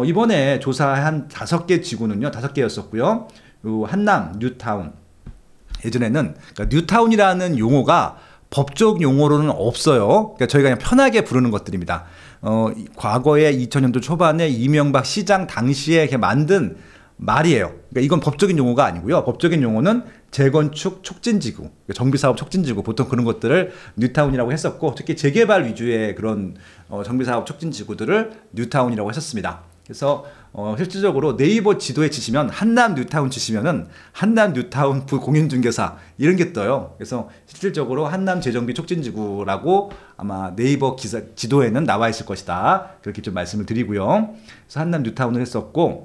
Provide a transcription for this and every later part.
이번에 조사한 5개 지구는요, 5개였었고요. 한남, 뉴타운. 예전에는 그러니까 뉴타운이라는 용어가 법적 용어로는 없어요. 그러니까 저희가 그냥 편하게 부르는 것들입니다. 과거에 2000년도 초반에 이명박 시장 당시에 이렇게 만든 말이에요. 그러니까 이건 법적인 용어가 아니고요. 법적인 용어는 재건축 촉진지구, 정비사업 촉진지구, 보통 그런 것들을 뉴타운이라고 했었고, 특히 재개발 위주의 그런 정비사업 촉진지구들을 뉴타운이라고 했었습니다. 그래서 실질적으로 네이버 지도에 치시면 한남 뉴타운 치시면은 한남 뉴타운 공인중개사 이런 게 떠요. 그래서 실질적으로 한남 재정비 촉진지구라고 아마 네이버 지도에는 나와 있을 것이다. 그렇게 좀 말씀을 드리고요. 그래서 한남 뉴타운을 했었고,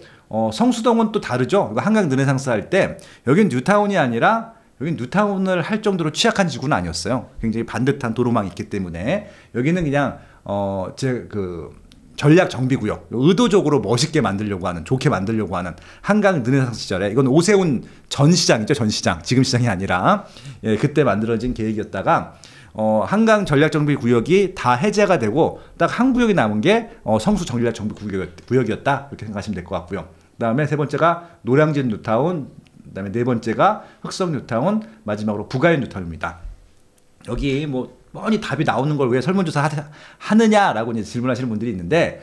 성수동은 또 다르죠. 한강 르네상스 할 때 여긴 뉴타운이 아니라 여긴 뉴타운을 할 정도로 취약한 지구는 아니었어요. 굉장히 반듯한 도로망이 있기 때문에 여기는 그냥 전략 정비구역, 의도적으로 멋있게 만들려고 하는, 좋게 만들려고 하는 한강 르네상스 시절에, 이건 오세훈 전 시장이죠. 전 시장, 지금 시장이 아니라, 예, 그때 만들어진 계획이었다가 한강 전략 정비 구역이 다 해제가 되고 딱 한 구역이 남은 게 성수 전략 정비 구역이었다, 이렇게 생각하시면 될 것 같고요. 그다음에 세 번째가 노량진 뉴타운, 그다음에 네 번째가 흑성 뉴타운, 마지막으로 부가인 뉴타운입니다. 여기 뭐 뻔히 답이 나오는 걸 왜 설문조사 하느냐라고 이제 질문하시는 분들이 있는데,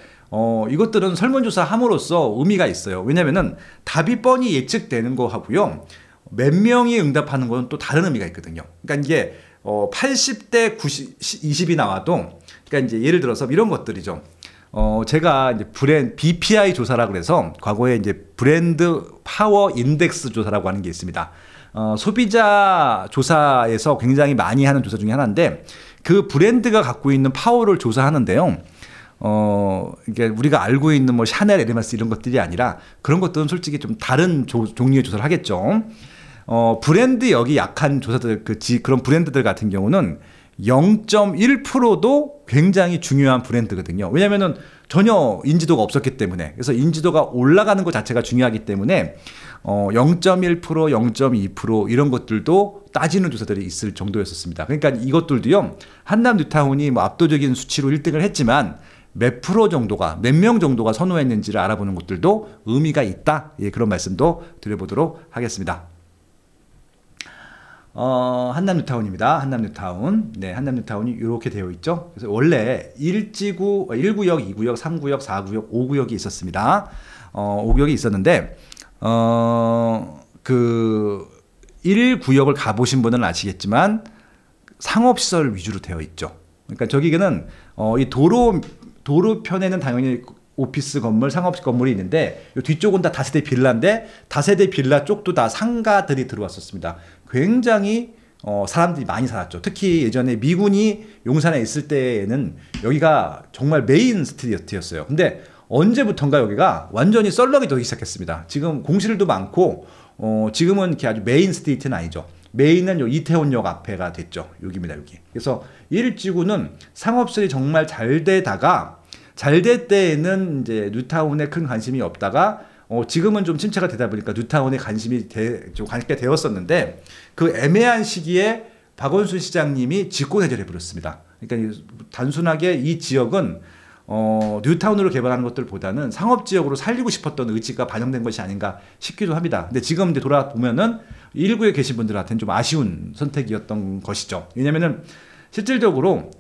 이것들은 설문조사 함으로써 의미가 있어요. 왜냐면은 답이 뻔히 예측되는 거 하고요, 몇 명이 응답하는 건 또 다른 의미가 있거든요. 그러니까 이게 80대 90, 20이 나와도, 그러니까 이제 예를 들어서 이런 것들이죠. 제가 이제 BPI 조사라고 그래서 과거에 이제 브랜드 파워 인덱스 조사라고 하는 게 있습니다. 소비자 조사에서 굉장히 많이 하는 조사 중에 하나인데, 그 브랜드가 갖고 있는 파워를 조사하는데요. 이게 우리가 알고 있는 뭐 샤넬, 에르메스 이런 것들이 아니라, 그런 것들은 솔직히 좀 다른 종류의 조사를 하겠죠. 브랜드력이 약한 조사들, 그런 브랜드들 같은 경우는 0.1%도 굉장히 중요한 브랜드거든요. 왜냐면은 전혀 인지도가 없었기 때문에. 그래서 인지도가 올라가는 것 자체가 중요하기 때문에 0.1%, 0.2% 이런 것들도 따지는 조사들이 있을 정도였었습니다. 그러니까 이것들도요, 한남 뉴타운이 뭐 압도적인 수치로 1등을 했지만 몇 프로 정도가, 몇 명 정도가 선호했는지를 알아보는 것들도 의미가 있다. 예, 그런 말씀도 드려보도록 하겠습니다. 한남 뉴타운입니다. 한남 뉴타운. 네, 한남 뉴타운이 이렇게 되어 있죠. 그래서 원래 1구역, 2구역, 3구역, 4구역, 5구역이 있었습니다. 5구역이 있었는데, 그 1구역을 가보신 분은 아시겠지만 상업시설 위주로 되어 있죠. 그러니까 저기는 이 도로편에는 당연히 오피스 건물, 상업 건물이 있는데, 이 뒤쪽은 다 다세대 빌라인데, 다세대 빌라 쪽도 다 상가들이 들어왔었습니다. 굉장히 사람들이 많이 살았죠. 특히 예전에 미군이 용산에 있을 때에는 여기가 정말 메인 스트리트였어요. 근데 언제부턴가 여기가 완전히 썰렁이 되기 시작했습니다. 지금 공실도 많고, 지금은 이렇게 아주 메인 스트리트는 아니죠. 메인은 요 이태원역 앞에가 됐죠. 여기입니다, 여기. 그래서 1지구는 상업시설이 정말 잘 되다가, 잘 될 때에는 이제 뉴타운에 큰 관심이 없다가, 지금은 좀 침체가 되다 보니까 뉴타운에 관심이 좀 갖게 되었었는데, 그 애매한 시기에 박원순 시장님이 직권해제를 해버렸습니다. 그러니까 단순하게 이 지역은 뉴타운으로 개발하는 것들보다는 상업지역으로 살리고 싶었던 의지가 반영된 것이 아닌가 싶기도 합니다. 근데 지금 이제 돌아보면은 1구에 계신 분들한테는 좀 아쉬운 선택이었던 것이죠. 왜냐면은 실질적으로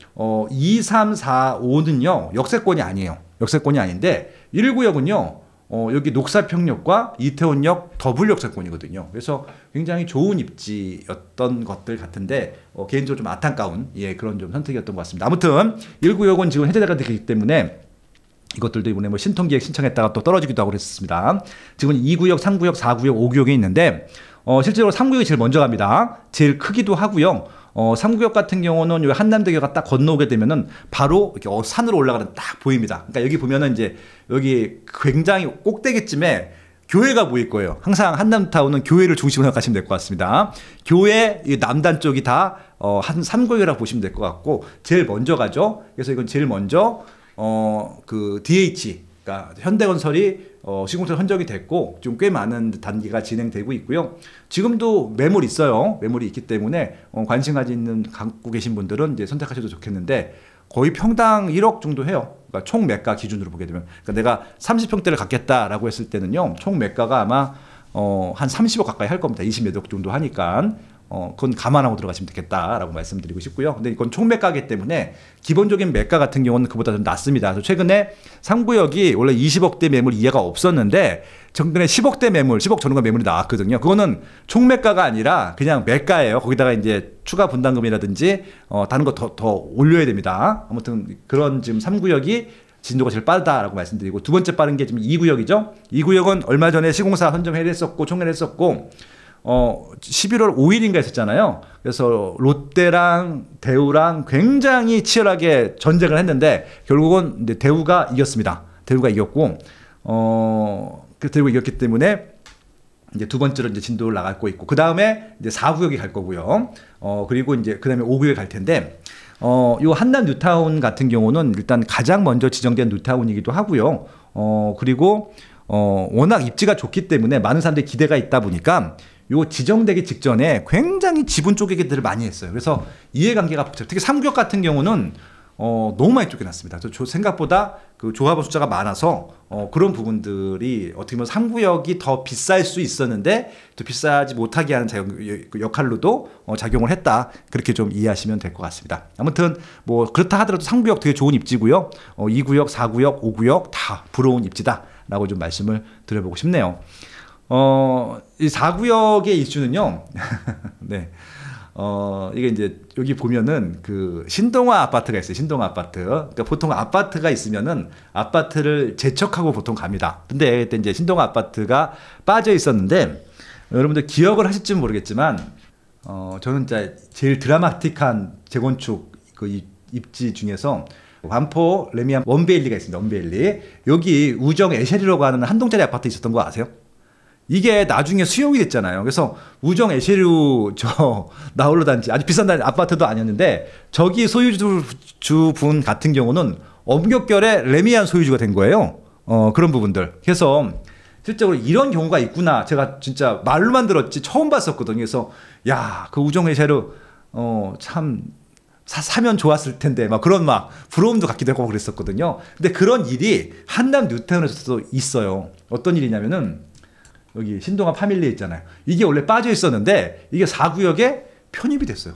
2, 3, 4, 5는요 역세권이 아니에요. 역세권이 아닌데 1구역은요 여기 녹사평역과 이태원역 더블 역세권이거든요. 그래서 굉장히 좋은 입지였던 것들 같은데 개인적으로 좀 안타까운 그런 좀 선택이었던 것 같습니다. 아무튼 1구역은 지금 해제가 되기 때문에 이것들도 이번에 뭐 신통기획 신청했다가 또 떨어지기도 하고 그랬습니다. 지금 2구역, 3구역, 4구역, 5구역이 있는데 실제로 3구역이 제일 먼저 갑니다. 제일 크기도 하고요. 3구역 같은 경우는 요 한남대교가 딱 건너오게 되면은 바로 이렇게 산으로 올라가는 딱 보입니다. 그러니까 여기 보면은 이제 여기 굉장히 꼭대기쯤에 교회가 보일 거예요. 항상 한남타운은 교회를 중심으로 생각하시면 될 것 같습니다. 교회 이 남단 쪽이 다 한 3구역이라고 보시면 될 것 같고 제일 먼저 가죠. 그래서 이건 제일 먼저 그 DH 그러니까 현대건설이 시공사 선정이 됐고 좀 꽤 많은 단기가 진행되고 있고요. 지금도 매물이 있어요. 매물이 있기 때문에 관심 가지는 갖고 계신 분들은 이제 선택하셔도 좋겠는데 거의 평당 1억 정도 해요. 그러니까 총 매가 기준으로 보게 되면. 그러니까 내가 30평대를 갖겠다라고 했을 때는요. 총 매가가 아마 한 30억 가까이 할 겁니다. 20몇 억 정도 하니까. 그건 감안하고 들어가시면 되겠다라고 말씀드리고 싶고요. 근데 이건 총매가이기 때문에 기본적인 매가 같은 경우는 그보다 좀 낮습니다. 그래서 최근에 상구역이 원래 20억대 매물 이하가 없었는데 최근에 10억대 매물, 10억 전후가 매물이 나왔거든요. 그거는 총매가가 아니라 그냥 매가예요. 거기다가 이제 추가 분담금이라든지 다른 거 더 올려야 됩니다. 아무튼 그런 지금 3구역이 진도가 제일 빠르다라고 말씀드리고, 두 번째 빠른 게 지금 2구역이죠. 2구역은 얼마 전에 시공사 선정회를 했었고 총회를 했었고 11월 5일인가 했었잖아요. 그래서 롯데랑 대우랑 굉장히 치열하게 전쟁을 했는데 결국은 이제 대우가 이겼습니다. 대우가 이겼고 그 대우가 이겼기 때문에 이제 두 번째로 이제 진도를 나가고 있고, 그 다음에 이제 4구역이 갈 거고요. 그리고 이제 그 다음에 5구역이 갈 텐데 요 한남 뉴타운 같은 경우는 일단 가장 먼저 지정된 뉴타운이기도 하고요. 그리고 워낙 입지가 좋기 때문에 많은 사람들이 기대가 있다 보니까 요 지정되기 직전에 굉장히 지분 쪼개기들을 많이 했어요. 그래서 이해관계가 복잡해요. 특히 3구역 같은 경우는 너무 많이 쫓겨났습니다. 생각보다 그 조합원 숫자가 많아서 그런 부분들이 어떻게 보면 3구역이 더 비쌀 수 있었는데 또 비싸지 못하게 하는 역할로도 작용을 했다. 그렇게 좀 이해하시면 될 것 같습니다. 아무튼 뭐 그렇다 하더라도 3구역 되게 좋은 입지고요. 2구역, 4구역, 5구역 다 부러운 입지다라고 좀 말씀을 드려보고 싶네요. 이 4구역의 이슈는요. 네. 이게 이제 여기 보면은 그 신동아 아파트가 있어요. 신동아 아파트. 그러니까 보통 아파트가 있으면은 아파트를 재척하고 보통 갑니다. 근데 그때 이제 신동아 아파트가 빠져 있었는데 여러분들 기억을 하실지 모르겠지만 저는 진짜 제일 드라마틱한 재건축 그 입지 중에서 반포 레미안 원베일리가 있습니다. 원베일리. 여기 우정 에쉐리라고 하는 한 동짜리 아파트 있었던 거 아세요? 이게 나중에 수용이 됐잖아요. 그래서 우정 에쉐류 나홀로 단지 아주 비싼 아파트도 아니었는데 저기 소유주분 같은 경우는 엄격결에 레미안 소유주가 된 거예요. 그런 부분들. 그래서 실제로 이런 경우가 있구나. 제가 진짜 말로만 들었지 처음 봤었거든요. 그래서 야, 그 우정 에쉐류 참 사면 좋았을 텐데 막 그런 막 부러움도 갖기도 하고 그랬었거든요. 근데 그런 일이 한남 뉴타운에서도 있어요. 어떤 일이냐면은 여기 신동아 파밀리 있잖아요. 이게 원래 빠져 있었는데 이게 4구역에 편입이 됐어요.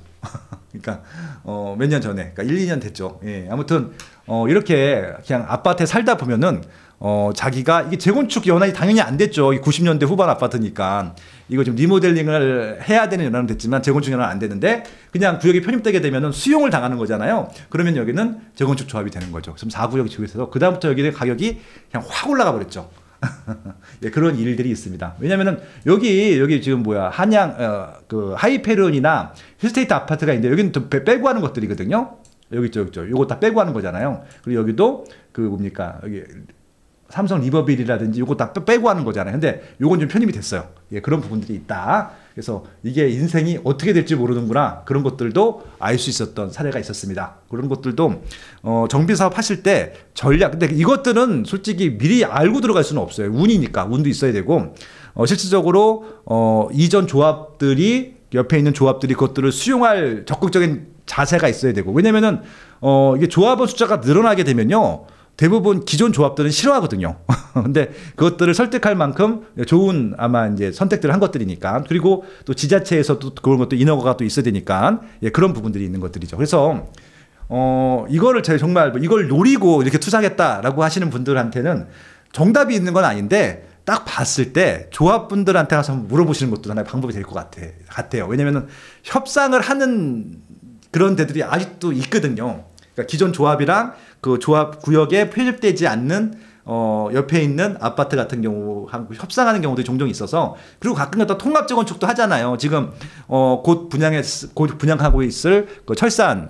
그러니까 몇 년 전에, 그러니까 1, 2년 됐죠. 예, 아무튼 이렇게 그냥 아파트에 살다 보면은 자기가 이게 재건축 연한이 당연히 안 됐죠. 90년대 후반 아파트니까 이거 좀 리모델링을 해야 되는 연한은 됐지만 재건축 연한은 안 되는데 그냥 구역이 편입되게 되면은 수용을 당하는 거잖아요. 그러면 여기는 재건축 조합이 되는 거죠. 그럼 4구역이 지고 있어서 그 다음부터 여기는 가격이 그냥 확 올라가 버렸죠. 예, 그런 일들이 있습니다. 왜냐면은 여기 지금 한양 그 하이페론이나 힐스테이트 아파트가 있는데 여기는 또 빼고 하는 것들이거든요. 여기 있죠. 요거 다 빼고 하는 거잖아요. 그리고 여기도 그 뭡니까 여기 삼성 리버빌이라든지 요거 다 빼고 하는 거잖아요. 근데 요건 좀 편입이 됐어요. 예, 그런 부분들이 있다. 그래서 이게 인생이 어떻게 될지 모르는구나. 그런 것들도 알 수 있었던 사례가 있었습니다. 그런 것들도 정비사업 하실 때 전략, 근데 이것들은 솔직히 미리 알고 들어갈 수는 없어요. 운이니까. 운도 있어야 되고 실질적으로 이전 조합들이 옆에 있는 조합들이 그것들을 수용할 적극적인 자세가 있어야 되고, 왜냐면은 이게 조합원 숫자가 늘어나게 되면요 대부분 기존 조합들은 싫어하거든요. 근데 그것들을 설득할 만큼 좋은 아마 이제 선택들을 한 것들이니까, 그리고 또 지자체에서도 그런 것도 인허가가 또 있어야 되니까 예, 그런 부분들이 있는 것들이죠. 그래서 이거를 제가 정말 이걸 노리고 이렇게 투자하겠다라고 하시는 분들한테는 정답이 있는 건 아닌데 딱 봤을 때 조합분들한테 가서 물어보시는 것도 하나의 방법이 될 것 같아요. 왜냐면은 협상을 하는 그런 데들이 아직도 있거든요. 그러니까 기존 조합이랑 그 조합 구역에 편입되지 않는 옆에 있는 아파트 같은 경우 협상하는 경우도 종종 있어서, 그리고 가끔 갖다 통합 재건축도 하잖아요. 지금 곧 분양하고 있을 그 철산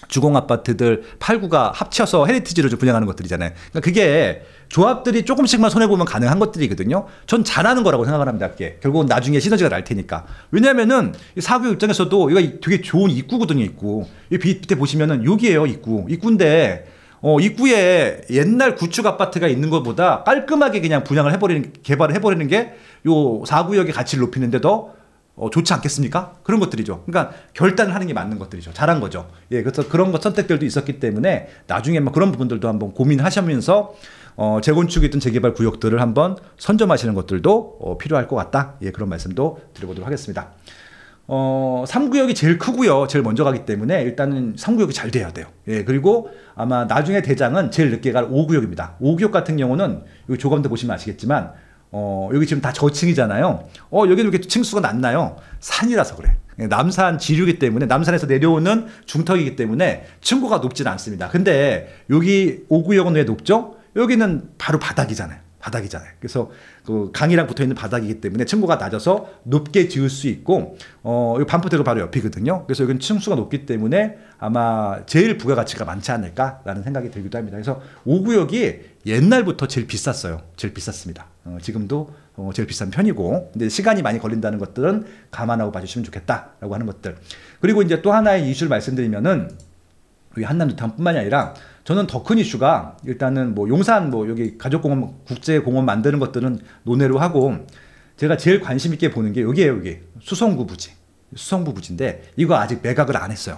주공 아파트들 8구가 합쳐서 헤리티지로 좀 분양하는 것들이잖아요. 그러니까 그게 조합들이 조금씩만 손해보면 가능한 것들이거든요. 전 잘하는 거라고 생각을 합니다. 그게 결국은 나중에 시너지가 날 테니까. 왜냐면은 사구 입장에서도 이거 되게 좋은 입구거든요. 입구. 이 밑에 보시면은 여기에요. 입구인데 입구에 옛날 구축 아파트가 있는 것보다 깔끔하게 그냥 분양을 개발을 해버리는 게 요 4구역의 가치를 높이는데 더 좋지 않겠습니까? 그런 것들이죠. 그러니까 결단을 하는 게 맞는 것들이죠. 잘한 거죠. 예, 그래서 그런 것 선택들도 있었기 때문에 나중에 뭐 그런 부분들도 한번 고민하시면서 재건축이든 재개발 구역들을 한번 선점하시는 것들도 필요할 것 같다. 예, 그런 말씀도 드려보도록 하겠습니다. 3구역이 제일 크고요. 제일 먼저 가기 때문에 일단은 3구역이 잘 돼야 돼요. 예, 그리고 아마 나중에 대장은 제일 늦게 갈 5구역입니다. 5구역 같은 경우는 여기 조감도 보시면 아시겠지만 여기 지금 다 저층이잖아요. 여기는 이렇게 층수가 낮나요? 산이라서 그래. 남산 지류이기 때문에 남산에서 내려오는 중턱이기 때문에 층고가 높지는 않습니다. 근데 여기 5구역은 왜 높죠? 여기는 바로 바닥이잖아요. 그래서 그 강이랑 붙어 있는 바닥이기 때문에 층고가 낮아서 높게 지을 수 있고 이 반포대로 바로 옆이거든요. 그래서 여기는 층수가 높기 때문에 아마 제일 부가가치가 많지 않을까라는 생각이 들기도 합니다. 그래서 5구역이 옛날부터 제일 비쌌어요. 제일 비쌌습니다. 지금도 제일 비싼 편이고, 근데 시간이 많이 걸린다는 것들은 감안하고 봐주시면 좋겠다라고 하는 것들. 그리고 이제 또 하나의 이슈를 말씀드리면은 여기 한남뉴타운뿐만이 아니라 저는 더 큰 이슈가 일단은 뭐 용산 뭐 여기 가족공원 국제공원 만드는 것들은 논외로 하고 제가 제일 관심 있게 보는 게 여기에요. 여기 수성구 부지인데 이거 아직 매각을 안 했어요.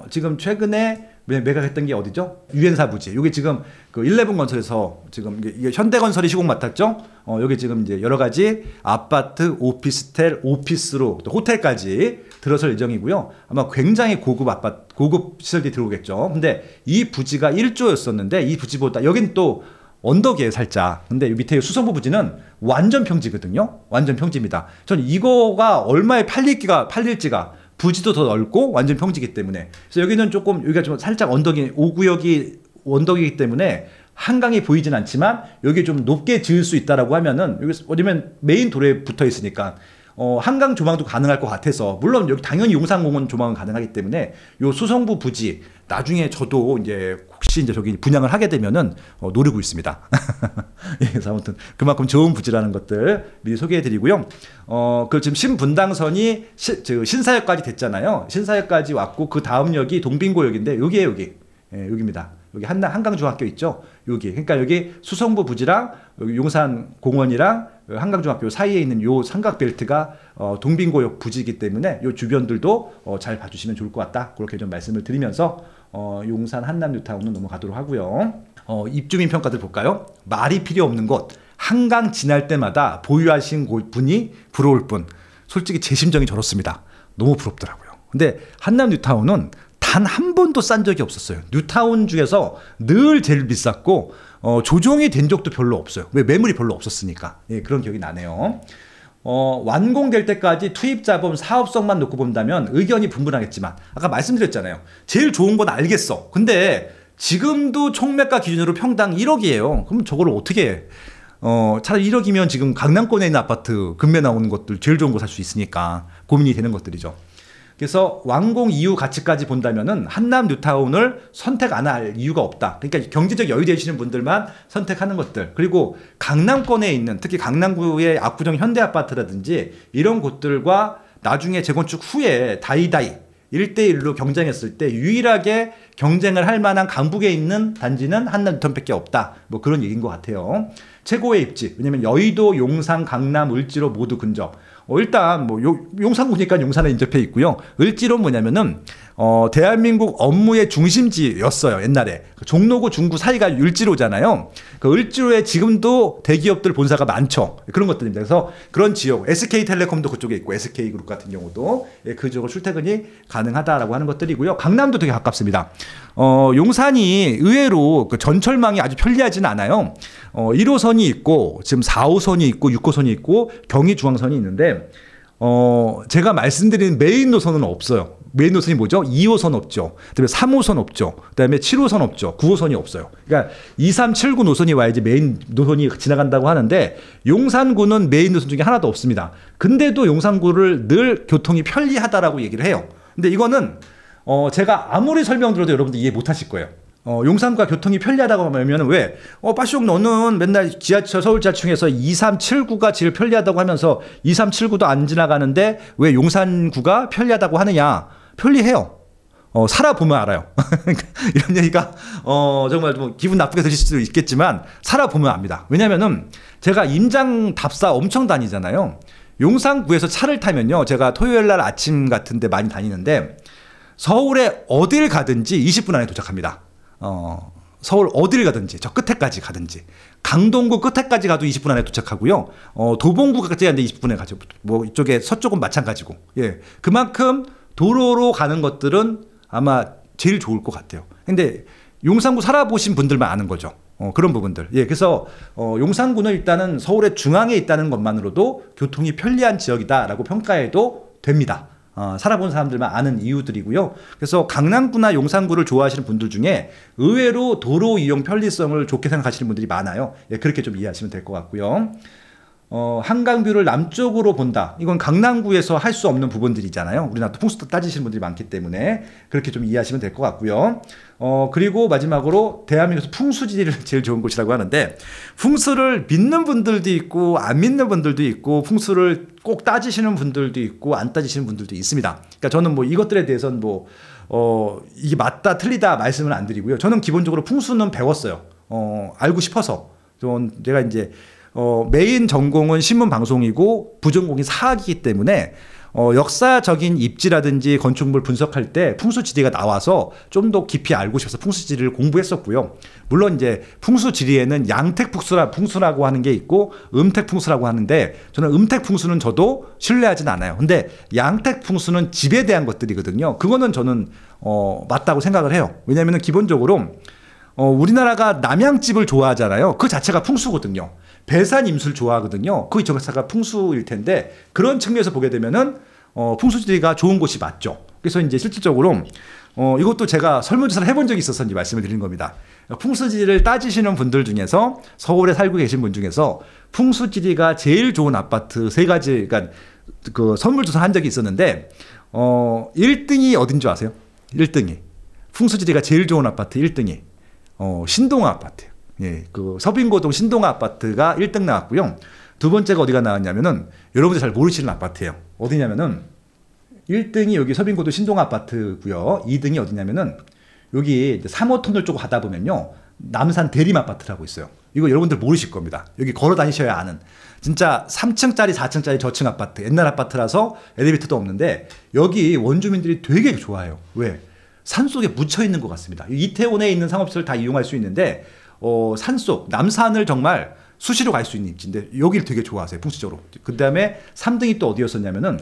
지금 최근에 매각했던 게 어디죠? 유엔사 부지. 여기 지금 그 11건설에서 지금 이게 현대건설이 시공 맡았죠? 여기 지금 이제 여러 가지 아파트, 오피스텔, 오피스로 또 호텔까지 들어설 예정이고요. 아마 굉장히 고급 시설들이 들어오겠죠. 근데 이 부지가 1조였었는데 이 부지보다 여긴 또 언덕이에요, 살짝. 근데 밑에 수성구 부지는 완전 평지거든요. 완전 평지입니다. 전 이거가 얼마에 팔릴지가 부지도 더 넓고 완전 평지이기 때문에. 그래서 여기는 조금 여기가 좀 살짝 언덕이 5구역이 언덕이기 때문에 한강이 보이진 않지만 여기 좀 높게 지을 수 있다라고 하면은 여기 어디면 메인 도로에 붙어 있으니까 한강 조망도 가능할 것 같아서, 물론 여기 당연히 용산공원 조망은 가능하기 때문에 요 수성구 부지 나중에 저도 이제 혹시 이제 저기 분양을 하게 되면은 노리고 있습니다. 예, 그래서 아무튼 그만큼 좋은 부지라는 것들 미리 소개해드리고요. 그 지금 신분당선이 신사역까지 됐잖아요. 신사역까지 왔고 그 다음 역이 동빙고역인데 여기에요, 여기. 예, 여기입니다. 여기 한강중학교 있죠? 여기. 그러니까 여기 수성구 부지랑 여기 용산공원이랑 한강중학교 사이에 있는 요 삼각벨트가 동빙고역 부지이기 때문에 요 주변들도 잘 봐주시면 좋을 것 같다. 그렇게 좀 말씀을 드리면서 용산 한남뉴타운은 넘어가도록 하고요. 입주민 평가들 볼까요? 말이 필요 없는 곳. 한강 지날 때마다 보유하신 분이 부러울 뿐. 솔직히 제 심정이 저렇습니다. 너무 부럽더라고요. 근데 한남뉴타운은 단 한 번도 싼 적이 없었어요. 뉴타운 중에서 늘 제일 비쌌고 조정이 된 적도 별로 없어요. 왜? 매물이 별로 없었으니까. 예, 그런 기억이 나네요. 완공될 때까지 투입자본 사업성만 놓고 본다면 의견이 분분하겠지만 아까 말씀드렸잖아요. 제일 좋은 건 알겠어. 근데 지금도 총매가 기준으로 평당 1억이에요. 그럼 저걸 어떻게 해? 차라리 1억이면 지금 강남권에 있는 아파트 금매 나오는 것들 제일 좋은 거 살 수 있으니까 고민이 되는 것들이죠. 그래서 완공 이후 가치까지 본다면은 한남뉴타운을 선택 안 할 이유가 없다. 그러니까 경제적 여유 되시는 분들만 선택하는 것들. 그리고 강남권에 있는 특히 강남구의 압구정 현대아파트라든지 이런 곳들과 나중에 재건축 후에 다이다이 1대1로 경쟁했을 때 유일하게 경쟁을 할 만한 강북에 있는 단지는 한남뉴타운밖에 없다. 뭐 그런 얘기인 것 같아요. 최고의 입지. 왜냐면 여의도, 용산, 강남, 을지로 모두 근접. 일단 뭐 용산구니까 용산에 인접해 있고요. 을지로는 뭐냐면은 대한민국 업무의 중심지였어요. 옛날에 종로구 중구 사이가 을지로잖아요. 그 을지로에 지금도 대기업들 본사가 많죠. 그런 것들입니다. 그래서 그런 지역, SK텔레콤도 그쪽에 있고 SK그룹 같은 경우도 그쪽으로 출퇴근이 가능하다라고 하는 것들이고요. 강남도 되게 가깝습니다. 용산이 의외로 그 전철망이 아주 편리하지는 않아요. 1호선이 있고 지금 4호선이 있고 6호선이 있고 경의중앙선이 있는데 제가 말씀드린 메인 노선은 없어요. 메인 노선이 뭐죠? 2호선 없죠. 그다음에 3호선 없죠. 그다음에 7호선 없죠. 9호선이 없어요. 그러니까 2, 3, 7, 9 노선이 와야지 메인 노선이 지나간다고 하는데 용산구는 메인 노선 중에 하나도 없습니다. 근데도 용산구를 늘 교통이 편리하다라고 얘기를 해요. 근데 이거는 제가 아무리 설명드려도 여러분들 이해 못 하실 거예요. 용산구가 교통이 편리하다고 하면 왜? 빠쇼 너는 맨날 지하철 서울지하철에서 2, 3, 7, 9가 제일 편리하다고 하면서 2, 3, 7, 9도 안 지나가는데 왜 용산구가 편리하다고 하느냐? 편리해요. 살아보면 알아요. 이런 얘기가 정말 뭐 기분 나쁘게 들릴 수도 있겠지만 살아보면 압니다. 왜냐면은 제가 임장 답사 엄청 다니잖아요. 용산구에서 차를 타면요. 제가 토요일 날 아침 같은데 많이 다니는데 서울에 어딜 가든지 20분 안에 도착합니다. 서울 어딜 가든지 저 끝에까지 가든지 강동구 끝에까지 가도 20분 안에 도착하고요. 도봉구까지 가는데 20분에 가죠. 뭐 이쪽에 서쪽은 마찬가지고. 예. 그만큼 도로로 가는 것들은 아마 제일 좋을 것 같아요. 근데 용산구 살아보신 분들만 아는 거죠. 그런 부분들. 예. 그래서 용산구는 일단은 서울의 중앙에 있다는 것만으로도 교통이 편리한 지역이다라고 평가해도 됩니다. 살아본 사람들만 아는 이유들이고요. 그래서 강남구나 용산구를 좋아하시는 분들 중에 의외로 도로 이용 편리성을 좋게 생각하시는 분들이 많아요. 예, 그렇게 좀 이해하시면 될 것 같고요. 한강뷰를 남쪽으로 본다. 이건 강남구에서 할 수 없는 부분들이잖아요. 우리나라 풍수 따지시는 분들이 많기 때문에 그렇게 좀 이해하시면 될 것 같고요. 그리고 마지막으로 대한민국에서 풍수지리를 제일 좋은 곳이라고 하는데 풍수를 믿는 분들도 있고 안 믿는 분들도 있고 풍수를 꼭 따지시는 분들도 있고 안 따지시는 분들도 있습니다. 그러니까 저는 뭐 이것들에 대해서는 뭐 이게 맞다 틀리다 말씀을 안 드리고요. 저는 기본적으로 풍수는 배웠어요. 알고 싶어서. 제가 이제 메인 전공은 신문 방송이고 부전공이 사학이기 때문에 역사적인 입지라든지 건축물 분석할 때 풍수지리가 나와서 좀 더 깊이 알고 싶어서 풍수지리를 공부했었고요. 물론 이제 풍수지리에는 양택풍수라고 하는 게 있고 음택풍수라고 하는데 저는 음택풍수는 저도 신뢰하진 않아요. 근데 양택풍수는 집에 대한 것들이거든요. 그거는 저는 맞다고 생각을 해요. 왜냐하면 기본적으로 우리나라가 남양집을 좋아하잖아요. 그 자체가 풍수거든요. 배산 임수를 좋아하거든요. 그 자체가 풍수일 텐데 그런 측면에서 보게 되면은 풍수지리가 좋은 곳이 맞죠. 그래서 이제 실질적으로 이것도 제가 설문조사를 해본 적이 있어서 이제 말씀을 드리는 겁니다. 풍수지리를 따지시는 분들 중에서 서울에 살고 계신 분 중에서 풍수지리가 제일 좋은 아파트 3가지, 그러니까 그 설문조사 한 적이 있었는데 1등이 어딘 줄 아세요? 1등이 풍수지리가 제일 좋은 아파트 1등이 신동아 아파트예요. 예, 그 서빙고동 신동아 아파트가 1등 나왔고요. 두 번째가 어디가 나왔냐면은 여러분들 잘 모르시는 아파트예요. 어디냐면은 1등이 여기 서빙고동 신동아 아파트고요. 2등이 어디냐면은 여기 3호 터널 쪽으로 가다 보면요. 남산 대림 아파트라고 있어요. 이거 여러분들 모르실 겁니다. 여기 걸어 다니셔야 아는. 진짜 3층짜리 4층짜리 저층 아파트. 옛날 아파트라서 엘리베이터도 없는데 여기 원주민들이 되게 좋아해요. 왜? 산속에 묻혀 있는 것 같습니다. 이태원에 있는 상업시설 다 이용할 수 있는데 산속 남산을 정말 수시로 갈 수 있는 입지인데 여기를 되게 좋아하세요. 풍수적으로. 그 다음에 3등이 또 어디였었냐면은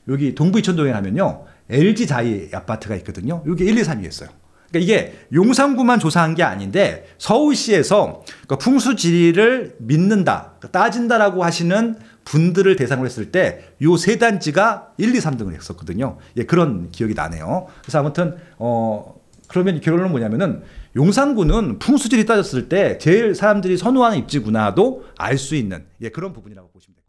여기 동부 이천동에 가면요. LG 자이 아파트가 있거든요. 여기 1, 2, 3위였어요. 그러니까 이게 용산구만 조사한 게 아닌데 서울시에서 그러니까 풍수지리를 믿는다, 따진다라고 하시는 분들을 대상으로 했을 때 요 3단지가 1, 2, 3등을 했었거든요. 예, 그런 기억이 나네요. 그래서 아무튼 그러면 결론은 뭐냐면은 용산구는 풍수지리 따졌을 때 제일 사람들이 선호하는 입지구나도 알 수 있는 그런 부분이라고 보시면 됩니다.